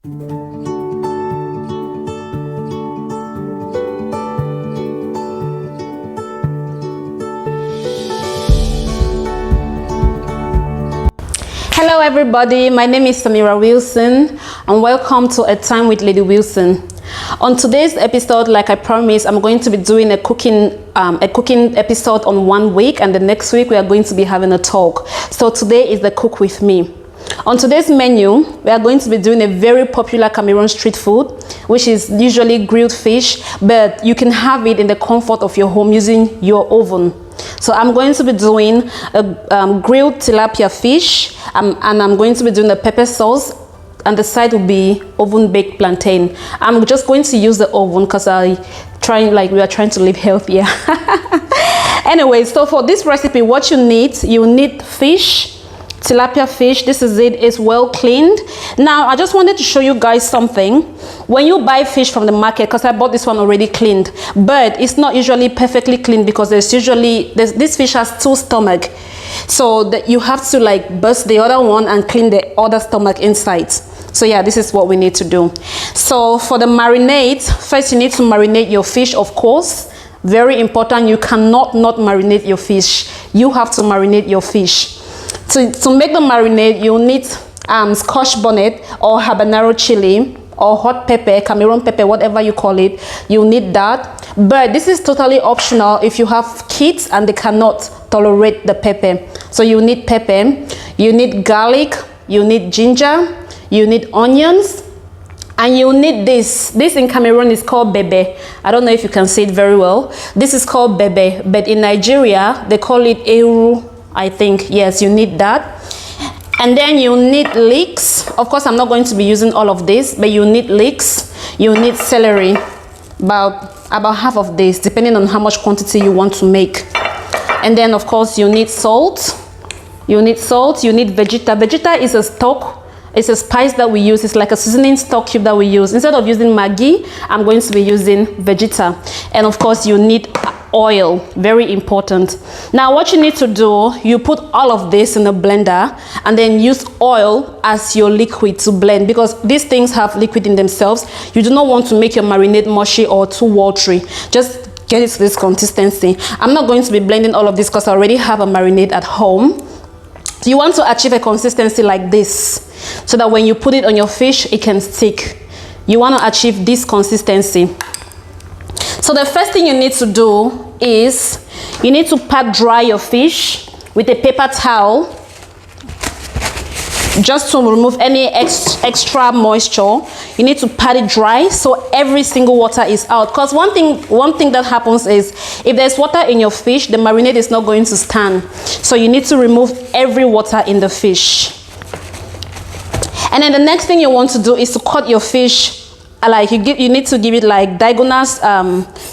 Hello everybody, my name is Samira Wilson and welcome to A Time with Lady Wilson. On today's episode, like I promised, I'm going to be doing a cooking episode on 1 week, and the next week we are going to be having a talk. So today is the Cook With Me. On today's menu, we are going to be doing a very popular Cameroon street food, which is usually grilled fish, but you can have it in the comfort of your home using your oven. So I'm going to be doing a grilled tilapia fish, and I'm going to be doing a pepper sauce, and the side will be oven baked plantain. I'm just going to use the oven because we are trying to live healthier. Anyway, so for this recipe, what you need fish, tilapia fish. This is it. It's well cleaned. Now I just wanted to show you guys something. When you buy fish from the market, because I bought this one already cleaned, but it's not usually perfectly cleaned because this fish has 2 stomachs, so that you have to like burst the other one and clean the other stomach inside. So yeah, this is what we need to do. So for the marinade, first you need to marinate your fish, of course. Very important. You cannot not marinate your fish. You have to marinate your fish. To make the marinade, you need scotch bonnet or habanero chili or hot pepper, Cameroon pepper, whatever you call it. You need that, but this is totally optional if you have kids and they cannot tolerate the pepper. So you need pepper, you need garlic, you need ginger, you need onions, and you need this in Cameroon is called bebe. I don't know if you can see it very well. This is called bebe, but in Nigeria they call it eru, I think. Yes, you need that. And then you need leeks. Of course, I'm not going to be using all of this, but you need leeks. You need celery, about half of this, depending on how much quantity you want to make. And then, of course, you need salt. You need salt. You need vegeta. Vegeta is a stock. It's a spice that we use. It's like a seasoning stock cube that we use. Instead of using Maggi, I'm going to be using vegeta. And of course, you need oil. Very important. Now what you need to do, you put all of this in a blender and then use oil as your liquid to blend, because these things have liquid in themselves. You do not want to make your marinade mushy or too watery. Just get it to this consistency. I'm not going to be blending all of this because I already have a marinade at home. So you want to achieve a consistency like this so that when you put it on your fish, it can stick. You want to achieve this consistency. So the first thing you need to do is you need to pat dry your fish with a paper towel, just to remove any extra moisture. You need to pat it dry so every single water is out, because one thing that happens is if there's water in your fish, the marinade is not going to stand. So you need to remove every water in the fish. And then the next thing you want to do is to cut your fish. Like you need to give it like diagonal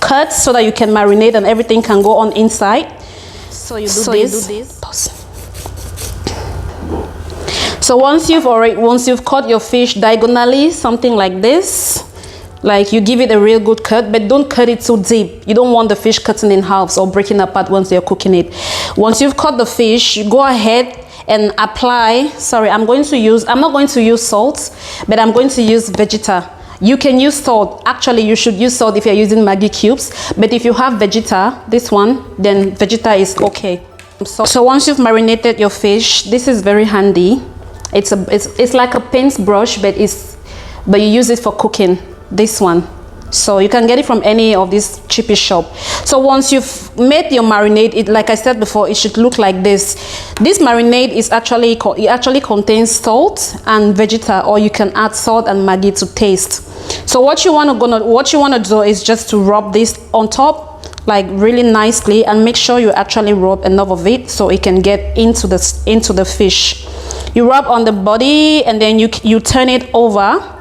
cuts so that you can marinate and everything can go on inside. So you do this. Pause. So once you've cut your fish diagonally, something like this, like you give it a real good cut, but don't cut it too deep. You don't want the fish cutting in halves or breaking apart once you're cooking it. Once you've cut the fish, you go ahead and apply. Sorry, I'm not going to use salt, but I'm going to use vegeta. You can use salt. Actually, you should use salt if you're using Maggi cubes, but if you have vegeta, this one, then vegeta is okay. So once you've marinated your fish, this is very handy. It's like a paintbrush, but you use it for cooking. This one, so you can get it from any of these cheapest shop. So once you've made your marinade, like I said before, it should look like this. This marinade is actually contains salt and vegeta, or you can add salt and Maggi to taste. So what you want to do is just to rub this on top, like really nicely, and make sure you actually rub enough of it so it can get into the fish. You rub on the body and then you turn it over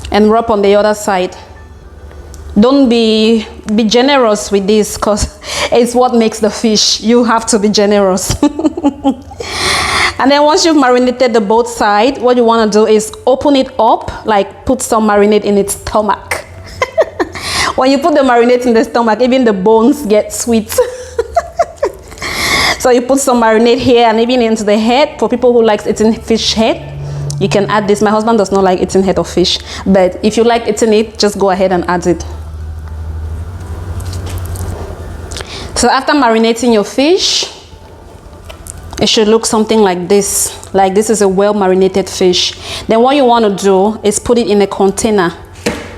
and rub on the other side. Don't be generous with this, because it's what makes the fish. You have to be generous. And then once you've marinated the both side, what you want to do is open it up, like put some marinade in its stomach. When you put the marinade in the stomach, even the bones get sweet. So you put some marinade here and even into the head for people who like eating fish head. you can add this. My husband does not like eating head of fish, but if you like eating it, just go ahead and add it. So after marinating your fish, it should look something like this. Like this is a well marinated fish. Then what you want to do is put it in a container,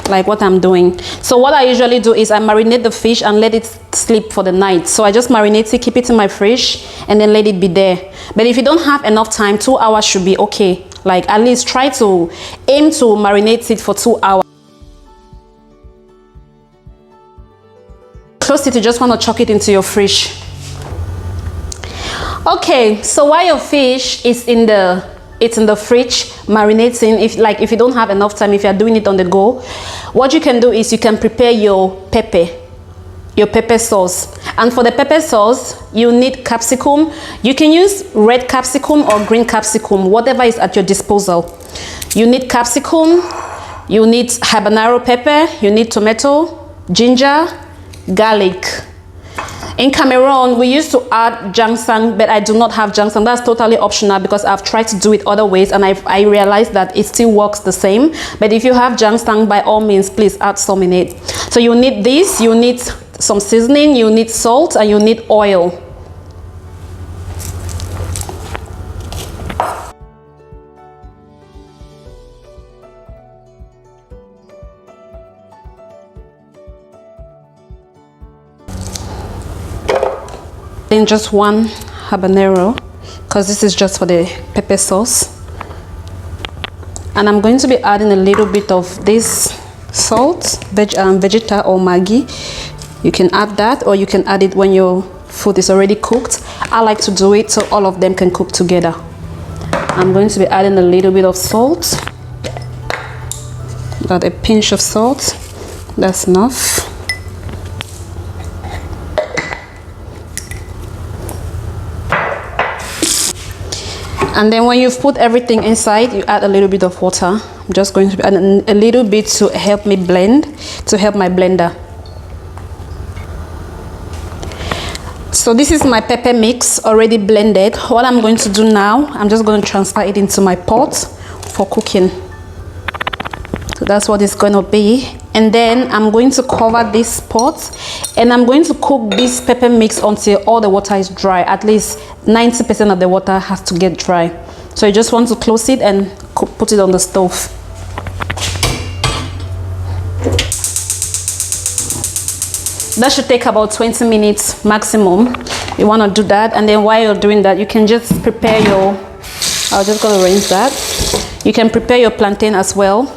like what I'm doing. So what I usually do is I marinate the fish and let it sleep for the night. So I just marinate it, keep it in my fridge, and then let it be there. But if you don't have enough time, 2 hours should be okay. Like at least try to aim to marinate it for 2 hours. Close it, you just want to chuck it into your fridge. Okay, so while your fish is in the fridge marinating, if you don't have enough time, if you're doing it on the go, what you can do is you can prepare your pepper sauce. And for the pepper sauce, you need capsicum. You can use red capsicum or green capsicum, whatever is at your disposal. You need capsicum, you need habanero pepper, you need tomato, ginger, garlic. In Cameroon, we used to add ginseng, but I do not have ginseng. That's totally optional because I've tried to do it other ways and I realized that it still works the same. But if you have ginseng, by all means, please add some in it. So you need this, you need some seasoning, you need salt, and you need oil. Then just 1 habanero, because this is just for the pepper sauce. And I'm going to be adding a little bit of this salt, Vegeta or Maggi. You can add that, or you can add it when your food is already cooked. I like to do it so all of them can cook together. I'm going to be adding a little bit of salt, about a pinch of salt. That's enough. And then when you've put everything inside, you add a little bit of water. I'm just going to add a little bit to help me blend, to help my blender. So this is my pepper mix already blended. What I'm going to do now, I'm just going to transfer it into my pot for cooking. So that's what it's going to be. And then I'm going to cover this pot and I'm going to cook this pepper mix until all the water is dry. At least 90% of the water has to get dry. So you just want to close it and put it on the stove. That should take about 20 minutes maximum. You want to do that, and then while you're doing that, you can just prepare your, I'm just going to rinse that. You can prepare your plantain as well.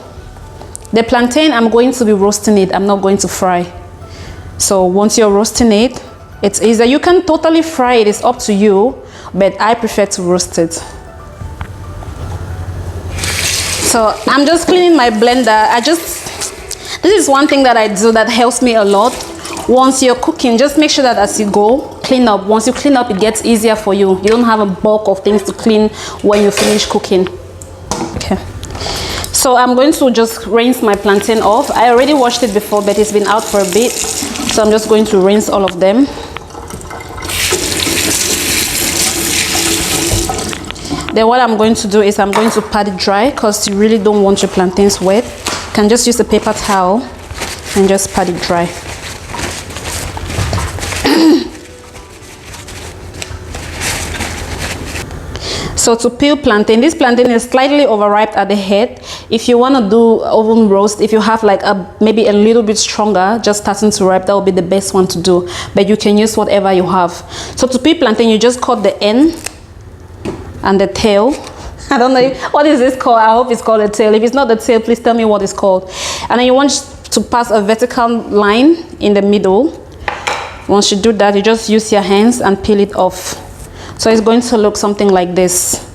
The plantain, I'm going to be roasting it. I'm not going to fry. So once you're roasting it, it's easier. You can totally fry it. It's up to you, but I prefer to roast it. So I'm just cleaning my blender. This is one thing that I do that helps me a lot. Once you're cooking, just make sure that as you go, clean up. Once you clean up, it gets easier for you. You don't have a bulk of things to clean when you finish cooking. Okay. So I'm going to just rinse my plantain off. I already washed it before, but it's been out for a bit. So I'm just going to rinse all of them. Then what I'm going to do is I'm going to pat it dry because you really don't want your plantains wet. You can just use a paper towel and just pat it dry. So to peel plantain, this plantain is slightly overripe at the head. If you want to do oven roast, if you have like maybe a little bit stronger, just starting to ripe, that will be the best one to do. But you can use whatever you have. So to peel plantain, you just cut the end and the tail. I don't know, what is this called? I hope it's called a tail. If it's not the tail, please tell me what it's called. And then you want to pass a vertical line in the middle. Once you do that, you just use your hands and peel it off. So it's going to look something like this.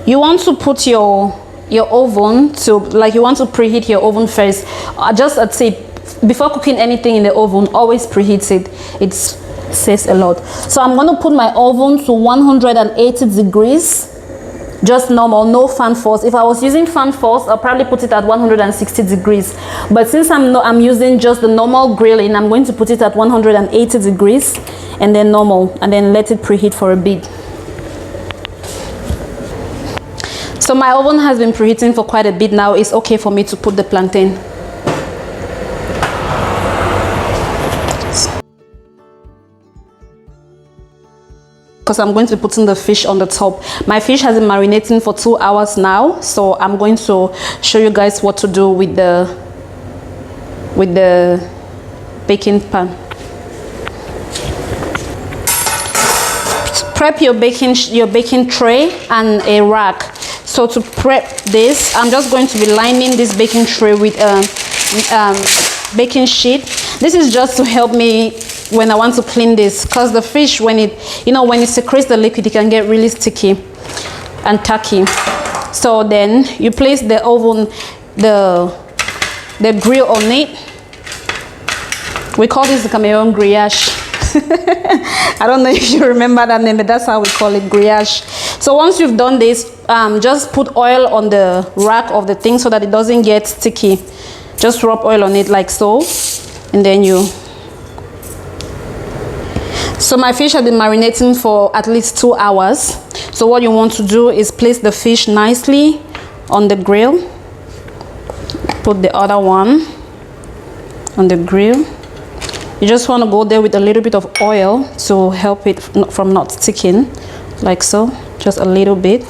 You want to put your oven to, like, you want to preheat your oven first. Just a tip, before cooking anything in the oven, always preheat it. It says a lot. So I'm going to put my oven to 180 degrees. Just normal, no fan force. If I was using fan force, I'll probably put it at 160 degrees. But since I'm using just the normal grilling, I'm going to put it at 180 degrees and then normal, and then let it preheat for a bit. So my oven has been preheating for quite a bit now. It's okay for me to put the plantain. Because I'm going to be putting the fish on the top. My fish has been marinating for 2 hours now, so I'm going to show you guys what to do with the baking pan. Prep your baking tray and a rack. So to prep this, I'm just going to be lining this baking tray with baking sheet. This is just to help me when I want to clean this, because the fish, when it secretes the liquid, it can get really sticky and tacky. So then you place the oven, the grill on it. We call this the Cameroon grillage. I don't know if you remember that name, but that's how we call it, grillage. So once you've done this, just put oil on the rack of the thing so that it doesn't get sticky. Just rub oil on it like so, and then So my fish has been marinating for at least 2 hours. So what you want to do is place the fish nicely on the grill. Put the other one on the grill. You just want to go there with a little bit of oil to help it from not sticking, like so, just a little bit.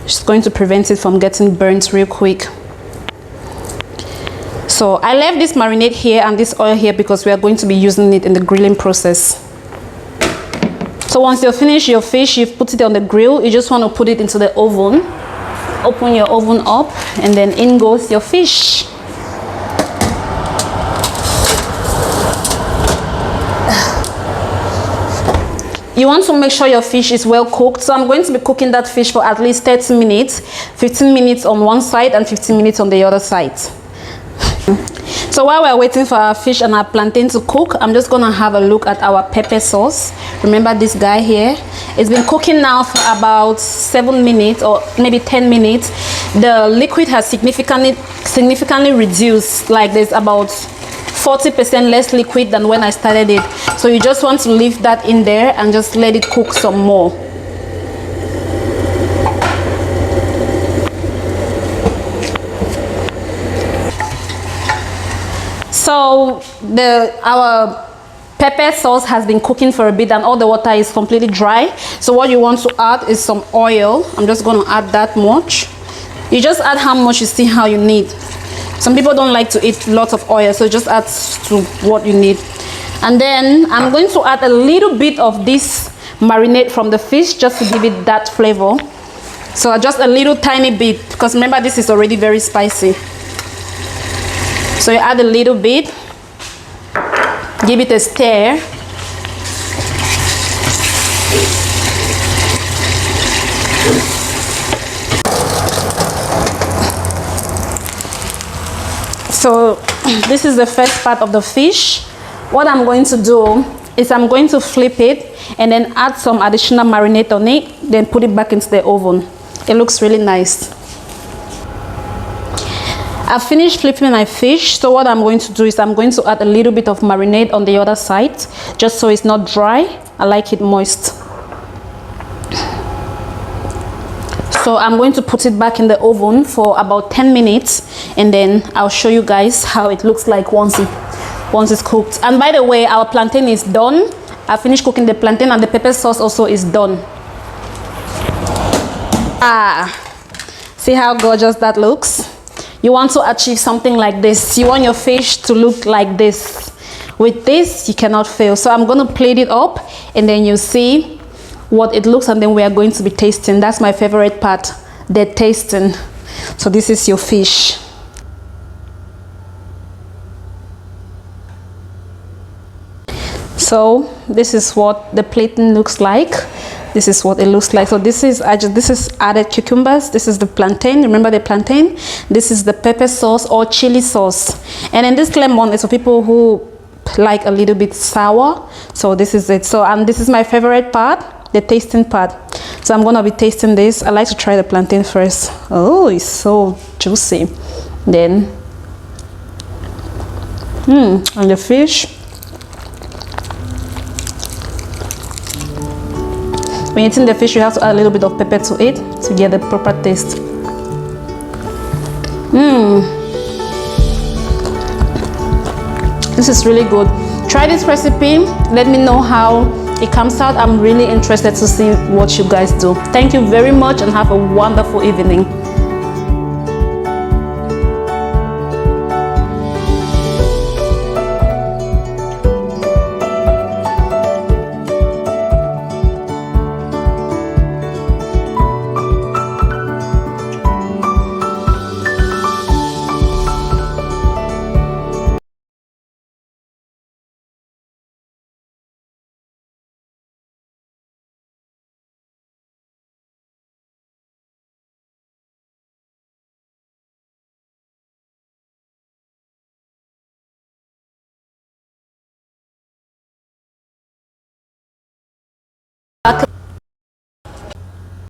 It's going to prevent it from getting burnt real quick. So I left this marinade here and this oil here because we are going to be using it in the grilling process. So once you've finished your fish, you've put it on the grill, you just want to put it into the oven. Open your oven up, and then in goes your fish. You want to make sure your fish is well cooked. So I'm going to be cooking that fish for at least 30 minutes, 15 minutes on one side and 15 minutes on the other side. So while we're waiting for our fish and our plantain to cook, I'm just gonna have a look at our pepper sauce. Remember this guy here? It's been cooking now for about 7 minutes or maybe 10 minutes. The liquid has significantly reduced. Like there's about 40% less liquid than when I started it. So you just want to leave that in there and just let it cook some more. So our pepper sauce has been cooking for a bit and all the water is completely dry. So what you want to add is some oil. I'm just going to add that much. You just add how much you see how you need. Some people don't like to eat lots of oil, so just add to what you need. And then I'm going to add a little bit of this marinade from the fish just to give it that flavor. So just a little tiny bit, because remember this is already very spicy. So you add a little bit, give it a stir. So this is the first part of the fish. What I'm going to do is I'm going to flip it and then add some additional marinade on it, then put it back into the oven. It looks really nice. I've finished flipping my fish, so what I'm going to do is I'm going to add a little bit of marinade on the other side, just so it's not dry. I like it moist. So I'm going to put it back in the oven for about 10 minutes, and then I'll show you guys how it looks like once it's cooked. And by the way, our plantain is done. I finished cooking the plantain and the pepper sauce also is done. See how gorgeous that looks? You want to achieve something like this. You want your fish to look like this. With this, you cannot fail. So I'm going to plate it up and then you see what it looks, and then we are going to be tasting. That's my favorite part, the tasting. So this is your fish. So this is what the plating looks like. This is what it looks like. So this is added cucumbers. This is the plantain. Remember the plantain? This is the pepper sauce or chili sauce. And then this lemon is for people who like a little bit sour. So this is it. So and this is my favorite part, the tasting part. So I'm gonna be tasting this. I like to try the plantain first. Oh, it's so juicy. Then and the fish. When eating the fish, you have to add a little bit of pepper to it to get the proper taste. This is really good. Try this recipe. Let me know how it comes out. I'm really interested to see what you guys do. Thank you very much and have a wonderful evening.